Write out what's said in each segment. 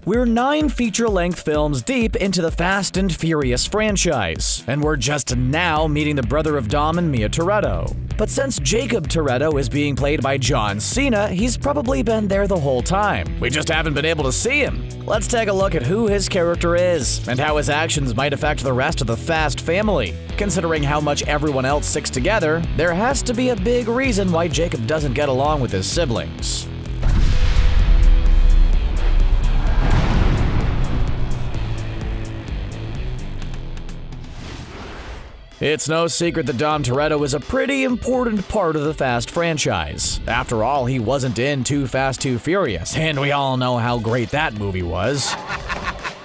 We're 9 feature-length films deep into the Fast and Furious franchise, and we're just now meeting the brother of Dom and Mia Toretto. But since Jakob Toretto is being played by John Cena, he's probably been there the whole time. We just haven't been able to see him. Let's take a look at who his character is, and how his actions might affect the rest of the Fast family. Considering how much everyone else sticks together, there has to be a big reason why Jakob doesn't get along with his siblings. It's no secret that Dom Toretto is a pretty important part of the Fast franchise. After all, he wasn't in Too Fast, Too Furious, and we all know how great that movie was.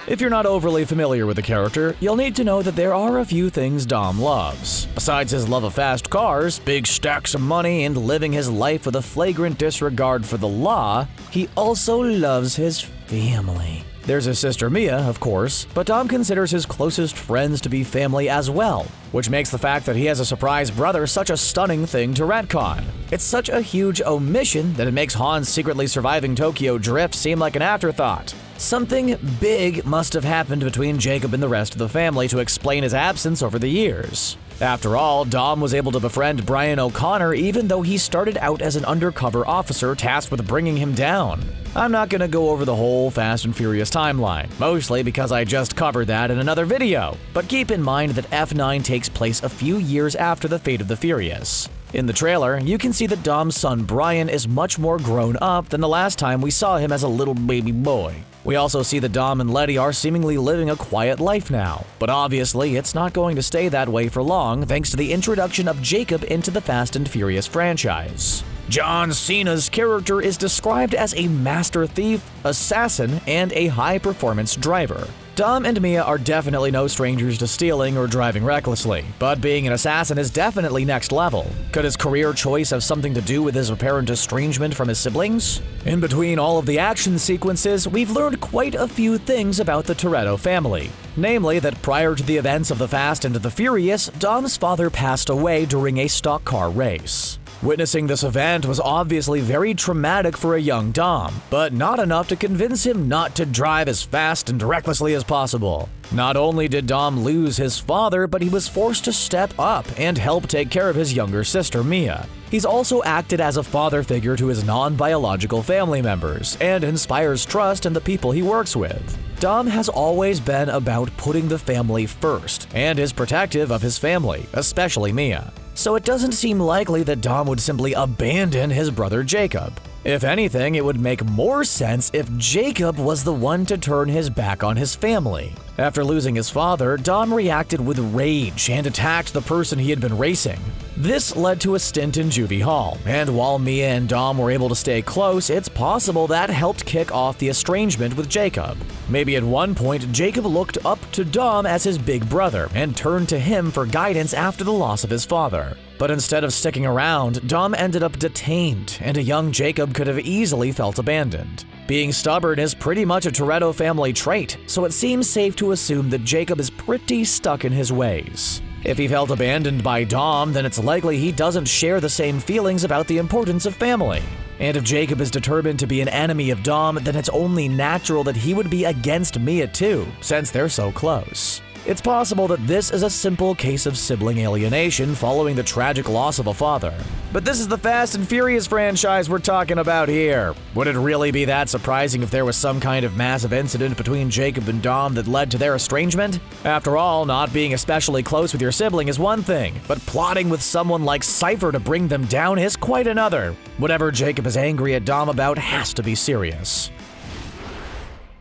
If you're not overly familiar with the character, you'll need to know that there are a few things Dom loves. Besides his love of fast cars, big stacks of money, and living his life with a flagrant disregard for the law, he also loves his family. There's his sister Mia, of course, but Dom considers his closest friends to be family as well, which makes the fact that he has a surprise brother such a stunning thing to retcon. It's such a huge omission that it makes Han secretly surviving Tokyo Drift seem like an afterthought. Something big must have happened between Jakob and the rest of the family to explain his absence over the years. After all, Dom was able to befriend Brian O'Connor even though he started out as an undercover officer tasked with bringing him down. I'm not gonna go over the whole Fast and Furious timeline, mostly because I just covered that in another video, but keep in mind that F9 takes place a few years after the Fate of the Furious. In the trailer, you can see that Dom's son Brian is much more grown up than the last time we saw him as a little baby boy. We also see that Dom and Letty are seemingly living a quiet life now, but obviously it's not going to stay that way for long thanks to the introduction of Jakob into the Fast and Furious franchise. John Cena's character is described as a master thief, assassin, and a high-performance driver. Dom and Mia are definitely no strangers to stealing or driving recklessly, but being an assassin is definitely next level. Could his career choice have something to do with his apparent estrangement from his siblings? In between all of the action sequences, we've learned quite a few things about the Toretto family. Namely that prior to the events of the Fast and the Furious, Dom's father passed away during a stock car race. Witnessing this event was obviously very traumatic for a young Dom, but not enough to convince him not to drive as fast and recklessly as possible. Not only did Dom lose his father, but he was forced to step up and help take care of his younger sister Mia. He's also acted as a father figure to his non-biological family members and inspires trust in the people he works with. Dom has always been about putting the family first and is protective of his family, especially Mia. So it doesn't seem likely that Dom would simply abandon his brother Jakob. If anything, it would make more sense if Jakob was the one to turn his back on his family. After losing his father, Dom reacted with rage and attacked the person he had been racing. This led to a stint in juvie hall, and while Mia and Dom were able to stay close, it's possible that helped kick off the estrangement with Jakob. Maybe at one point, Jakob looked up to Dom as his big brother and turned to him for guidance after the loss of his father. But instead of sticking around, Dom ended up detained, and a young Jakob could have easily felt abandoned. Being stubborn is pretty much a Toretto family trait, so it seems safe to assume that Jakob is pretty stuck in his ways. If he felt abandoned by Dom, then it's likely he doesn't share the same feelings about the importance of family. And if Jakob is determined to be an enemy of Dom, then it's only natural that he would be against Mia too, since they're so close. It's possible that this is a simple case of sibling alienation following the tragic loss of a father. But this is the Fast and Furious franchise we're talking about here. Would it really be that surprising if there was some kind of massive incident between Jakob and Dom that led to their estrangement? After all, not being especially close with your sibling is one thing, but plotting with someone like Cipher to bring them down is quite another. Whatever Jakob is angry at Dom about has to be serious.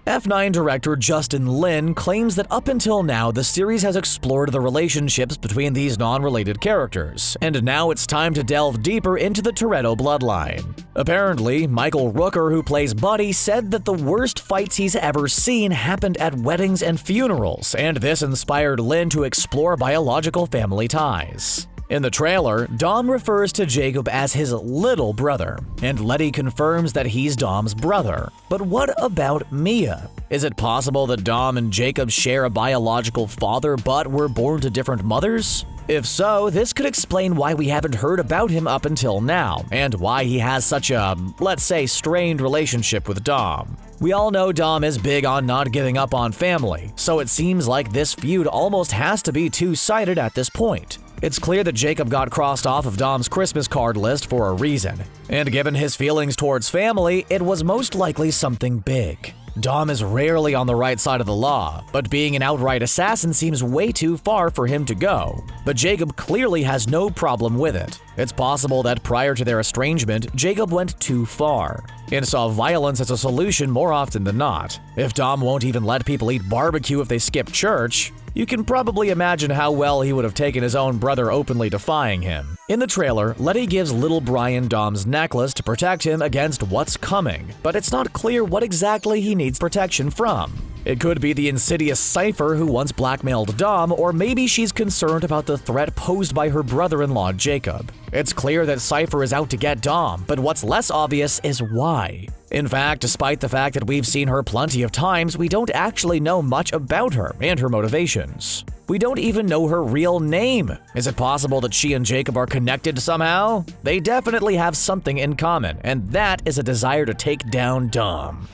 F9 director Justin Lin claims that up until now, the series has explored the relationships between these non-related characters, and now it's time to delve deeper into the Toretto bloodline. Apparently, Michael Rooker, who plays Buddy, said that the worst fights he's ever seen happened at weddings and funerals, and this inspired Lin to explore biological family ties. In the trailer, Dom refers to Jakob as his little brother, and Letty confirms that he's Dom's brother. But what about Mia? Is it possible that Dom and Jakob share a biological father but were born to different mothers? If so, this could explain why we haven't heard about him up until now, and why he has such a, let's say, strained relationship with Dom. We all know Dom is big on not giving up on family, so it seems like this feud almost has to be two-sided at this point. It's clear that Jakob got crossed off of Dom's Christmas card list for a reason, and given his feelings towards family, it was most likely something big. Dom is rarely on the right side of the law, but being an outright assassin seems way too far for him to go. But Jakob clearly has no problem with it. It's possible that prior to their estrangement, Jakob went too far and saw violence as a solution more often than not. If Dom won't even let people eat barbecue if they skip church, you can probably imagine how well he would have taken his own brother openly defying him. In the trailer, Letty gives little Brian Dom's necklace to protect him against what's coming, but it's not clear what exactly he needs protection from. It could be the insidious Cipher who once blackmailed Dom, or maybe she's concerned about the threat posed by her brother-in-law Jakob. It's clear that Cipher is out to get Dom, but what's less obvious is why. In fact, despite the fact that we've seen her plenty of times, we don't actually know much about her and her motivations. We don't even know her real name. Is it possible that she and Jakob are connected somehow? They definitely have something in common, and that is a desire to take down Dom.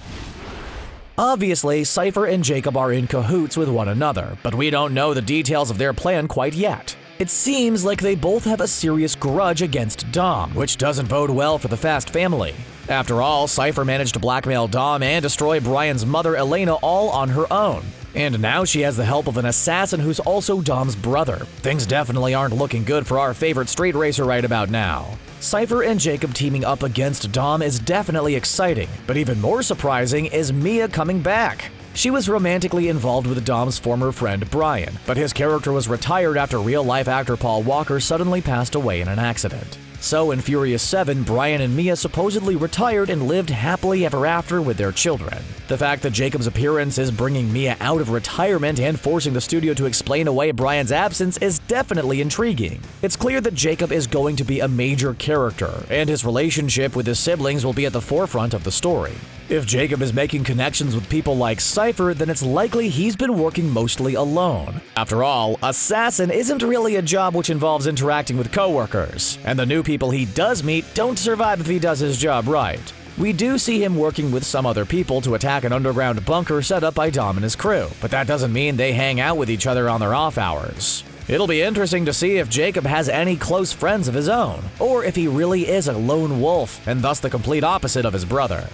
Obviously, Cipher and Jakob are in cahoots with one another, but we don't know the details of their plan quite yet. It seems like they both have a serious grudge against Dom, which doesn't bode well for the Fast family. After all, Cipher managed to blackmail Dom and destroy Brian's mother Elena all on her own. And now she has the help of an assassin who's also Dom's brother. Things definitely aren't looking good for our favorite street racer right about now. Cipher and Jakob teaming up against Dom is definitely exciting, but even more surprising is Mia coming back. She was romantically involved with Dom's former friend Brian, but his character was retired after real-life actor Paul Walker suddenly passed away in an accident. So in Furious 7, Brian and Mia supposedly retired and lived happily ever after with their children. The fact that Jakob's appearance is bringing Mia out of retirement and forcing the studio to explain away Brian's absence is definitely intriguing. It's clear that Jakob is going to be a major character, and his relationship with his siblings will be at the forefront of the story. If Jakob is making connections with people like Cipher, then it's likely he's been working mostly alone. After all, assassin isn't really a job which involves interacting with coworkers, and the new people he does meet don't survive if he does his job right. We do see him working with some other people to attack an underground bunker set up by Dom and his crew, but that doesn't mean they hang out with each other on their off hours. It'll be interesting to see if Jakob has any close friends of his own, or if he really is a lone wolf, and thus the complete opposite of his brother.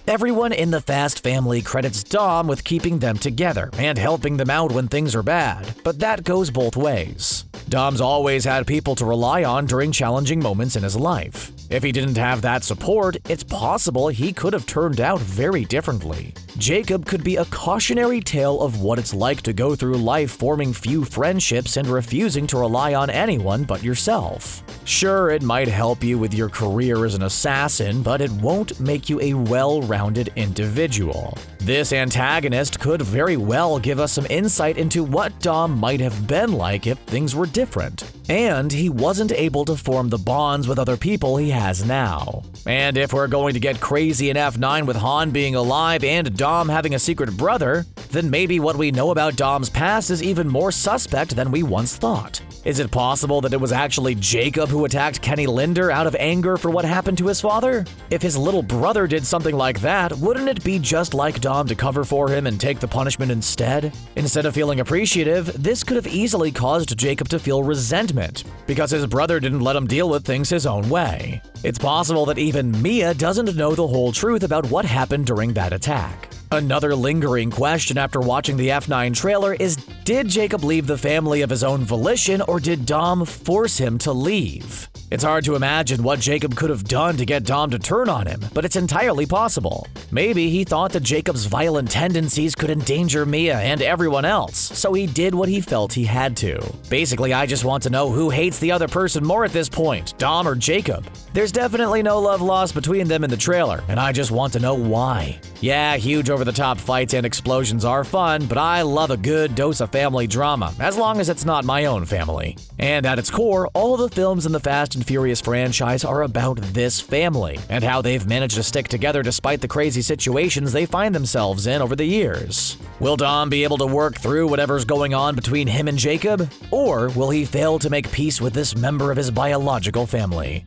Everyone in the Fast family credits Dom with keeping them together and helping them out when things are bad, but that goes both ways. Dom's always had people to rely on during challenging moments in his life. If he didn't have that support, it's possible he could have turned out very differently. Jakob could be a cautionary tale of what it's like to go through life forming few friendships and refusing to rely on anyone but yourself. Sure, it might help you with your career as an assassin, but it won't make you a well-rounded individual. This antagonist could very well give us some insight into what Dom might have been like if things were different, and he wasn't able to form the bonds with other people he has now. And if we're going to get crazy in F9 with Han being alive and Dom having a secret brother, then maybe what we know about Dom's past is even more suspect than we once thought. Is it possible that it was actually Jakob who attacked Kenny Linder out of anger for what happened to his father? If his little brother did something like that, wouldn't it be just like Dom to cover for him and take the punishment instead? Instead of feeling appreciative, this could have easily caused Jakob to feel resentment, because his brother didn't let him deal with things his own way. It's possible that even Mia doesn't know the whole truth about what happened during that attack. Another lingering question after watching the F9 trailer is, did Jakob leave the family of his own volition, or did Dom force him to leave? It's hard to imagine what Jakob could have done to get Dom to turn on him, but it's entirely possible. Maybe he thought that Jakob's violent tendencies could endanger Mia and everyone else, so he did what he felt he had to. Basically, I just want to know who hates the other person more at this point, Dom or Jakob. There's definitely no love lost between them in the trailer, and I just want to know why. Yeah, huge over-the-top fights and explosions are fun, but I love a good dose of family drama, as long as it's not my own family. And at its core, all the films in the Fast and Furious franchise are about this family, and how they've managed to stick together despite the crazy situations they find themselves in over the years. Will Dom be able to work through whatever's going on between him and Jakob? Or will he fail to make peace with this member of his biological family?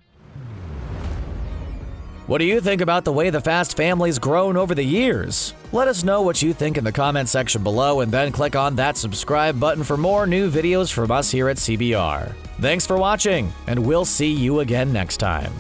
What do you think about the way the Fast family's grown over the years? Let us know what you think in the comment section below, and then click on that subscribe button for more new videos from us here at CBR. Thanks for watching, and we'll see you again next time.